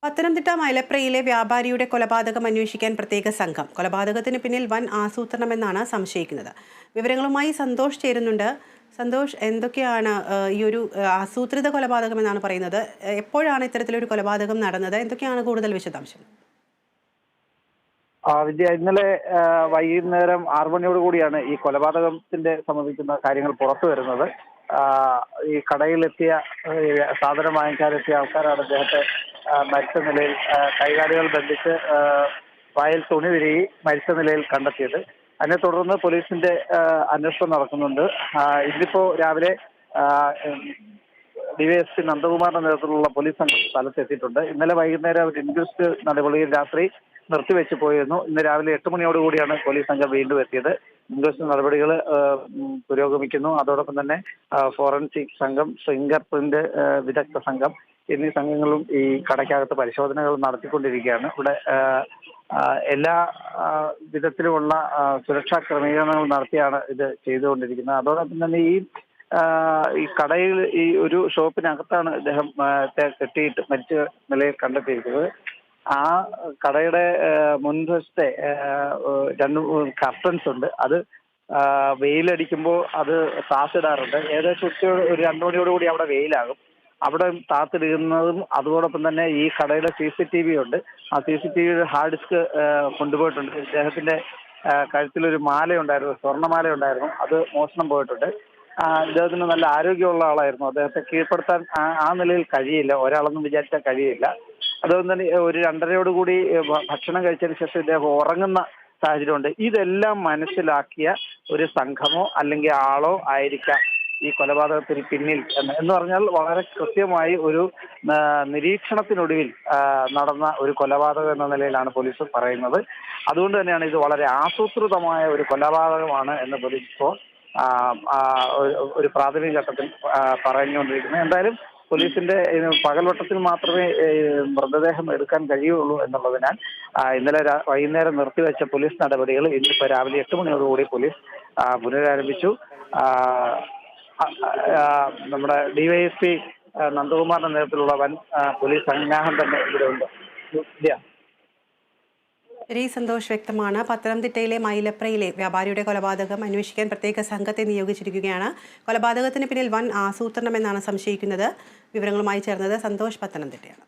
പത്തനംതിട്ട മൈലപ്രയിലെ വ്യാപാരിയുടെ കൊലപാതകം അന്വേഷിക്കാൻ പ്രത്യേക സംഘം. കൊലപാതകത്തിന് പിന്നിൽ വൻ ആസൂത്രണമെന്നാണ് സംശയിക്കുന്നത്. വിവരങ്ങളുമായി സന്തോഷ് ചേരുന്നുണ്ട്. സന്തോഷ്, എന്തൊക്കെയാണ് ഈ ഒരു ആസൂത്രിത കൊലപാതകം എന്നാണ് പറയുന്നത്? എപ്പോഴാണ് ഇത്തരത്തിലൊരു കൊലപാതകം നടന്നത്? എന്തൊക്കെയാണ് കൂടുതൽ വിശദാംശം? വിദ്യ, ഇന്നലെ വൈകുന്നേരം 6 മണിയോട് കൂടിയാണ് ഈ കൊലപാതകത്തിന്റെ സംബന്ധിക്കുന്ന കാര്യങ്ങൾ പുറത്തു വരുന്നത്. ഈ കടയിലെത്തിയ സാധനം വാങ്ങിക്കാനെത്തിയ ആൾക്കാരാണ് അദ്ദേഹത്തെ മരിച്ച നിലയിൽ കൈകാലുകൾ ബന്ധിച്ച് വായിൽ തുണി വിരികി മരിച്ച നിലയിൽ കണ്ടെത്തിയത്. അതിനെ തുടർന്ന് പോലീസിന്റെ അന്വേഷണം നടക്കുന്നുണ്ട്. ഇന്നിപ്പോ രാവിലെ ഡിവൈഎസ്പി നന്ദകുമാറിന്റെ നേതൃത്വത്തിലുള്ള പോലീസ് സംഘം സ്ഥലത്തെത്തിയിട്ടുണ്ട്. ഇന്നലെ വൈകുന്നേരം ഒരു ഇൻക്വസ്റ്റ് നടപടിയിൽ രാത്രി നിർത്തിവെച്ച് പോയിരുന്നു. ഇന്ന് രാവിലെ 8 മണിയോടുകൂടിയാണ് പോലീസ് സംഘം വീണ്ടും എത്തിയത്. ഇൻക്വസ്റ്റ് നടപടികൾ പുരോഗമിക്കുന്നു. അതോടൊപ്പം തന്നെ ഫോറൻസിക് സംഘം, ഫിംഗർ പ്രിന്റ് വിദഗ്ധ സംഘം എന്നീ സംഘങ്ങളും ഈ കടയ്ക്കകത്ത് പരിശോധനകൾ നടത്തിക്കൊണ്ടിരിക്കുകയാണ്. ഇവിടെ എല്ലാ വിധത്തിലുമുള്ള സുരക്ഷാ ക്രമീകരണങ്ങൾ നടത്തിയാണ് ഇത് ചെയ്തുകൊണ്ടിരിക്കുന്നത്. അതോടൊപ്പം തന്നെ ഈ കടയിൽ ഈ ഒരു ഷോപ്പിനകത്താണ് ഇദ്ദേഹം കെട്ടിയിട്ട് മരിച്ച നിലയിൽ കണ്ടെത്തിയിരിക്കുന്നത്. ആ കടയുടെ മുൻവശത്തെ 2 കർട്ടൻസ് ഉണ്ട്. അത് വെയിലടിക്കുമ്പോൾ അത് താത്തിടാറുണ്ട്. ഏകദേശം ഒരു 2 മണിയോടുകൂടി അവിടെ വെയിലാകും. അവിടെ താത്തിടുന്നതും അതോടൊപ്പം തന്നെ ഈ കടയുടെ CCTV ഉണ്ട്. ആ CCTV ഹാർഡ് ഡിസ്ക് കൊണ്ടുപോയിട്ടുണ്ട്. ഇദ്ദേഹത്തിന്റെ കഴുത്തിലൊരു മാലയുണ്ടായിരുന്നു, സ്വർണ്ണമാല ഉണ്ടായിരുന്നു. അത് മോഷണം പോയിട്ടുണ്ട്. ഇദ്ദേഹത്തിന് നല്ല ആരോഗ്യമുള്ള ആളായിരുന്നു. അദ്ദേഹത്തെ കീഴ്പ്പെടുത്താൻ ആ നിലയിൽ കഴിയില്ല, ഒരാളൊന്നും വിചാരിച്ചാൽ കഴിയില്ല. അതുകൊണ്ട് തന്നെ ഒരു 2:30 കൂടി ഭക്ഷണം കഴിച്ചതിന് ശേഷം ഇദ്ദേഹം ഉറങ്ങുന്ന സാഹചര്യമുണ്ട്. ഇതെല്ലാം മനസ്സിലാക്കിയ ഒരു സംഘമോ അല്ലെങ്കിൽ ആളോ ആയിരിക്കാം ഈ കൊലപാതകത്തിന് പിന്നിൽ എന്ന് പറഞ്ഞാൽ വളരെ കൃത്യമായി ഒരു നിരീക്ഷണത്തിനൊടുവിൽ നടന്ന ഒരു കൊലപാതകം എന്ന നിലയിലാണ് പോലീസ് പറയുന്നത്. അതുകൊണ്ട് തന്നെയാണ് ഇത് വളരെ ആസൂത്രിതമായ ഒരു കൊലപാതകമാണ് എന്ന് പോലീസ് ഇപ്പോൾ ഒരു പ്രാഥമിക ഘട്ടത്തിൽ പറഞ്ഞുകൊണ്ടിരിക്കുന്നത്. എന്തായാലും പോലീസിന്റെ പകൽവട്ടത്തിൽ മാത്രമേ മൃതദേഹം എടുക്കാൻ കഴിയുള്ളൂ എന്നുള്ളതിനാൽ ഇന്നലെ വൈകുന്നേരം നിർത്തിവെച്ച പോലീസ് നടപടികൾ ഇന്നിപ്പോൾ രാവിലെ 8 മണിയോടുകൂടി പോലീസ് പുനരാരംഭിച്ചു. നമ്മുടെ ഡിവൈഎസ്പി നന്ദകുമാറിന്റെ നേതൃത്വത്തിലുള്ള വൻ പോലീസ് സന്നാഹം തന്നെ ഇവിടെ ഉണ്ട്. ശരി സന്തോഷ്, വ്യക്തമാണ്. പത്തനംതിട്ടയിലെ മൈലപ്രയിലെ വ്യാപാരിയുടെ കൊലപാതകം അന്വേഷിക്കാൻ പ്രത്യേക സംഘത്തെ നിയോഗിച്ചിരിക്കുകയാണ്. കൊലപാതകത്തിന് പിന്നിൽ വൻ ആസൂത്രണമെന്നാണ് സംശയിക്കുന്നത്. വിവരങ്ങളുമായി ചേർന്നത് സന്തോഷ് പത്തനംതിട്ടയാണ്.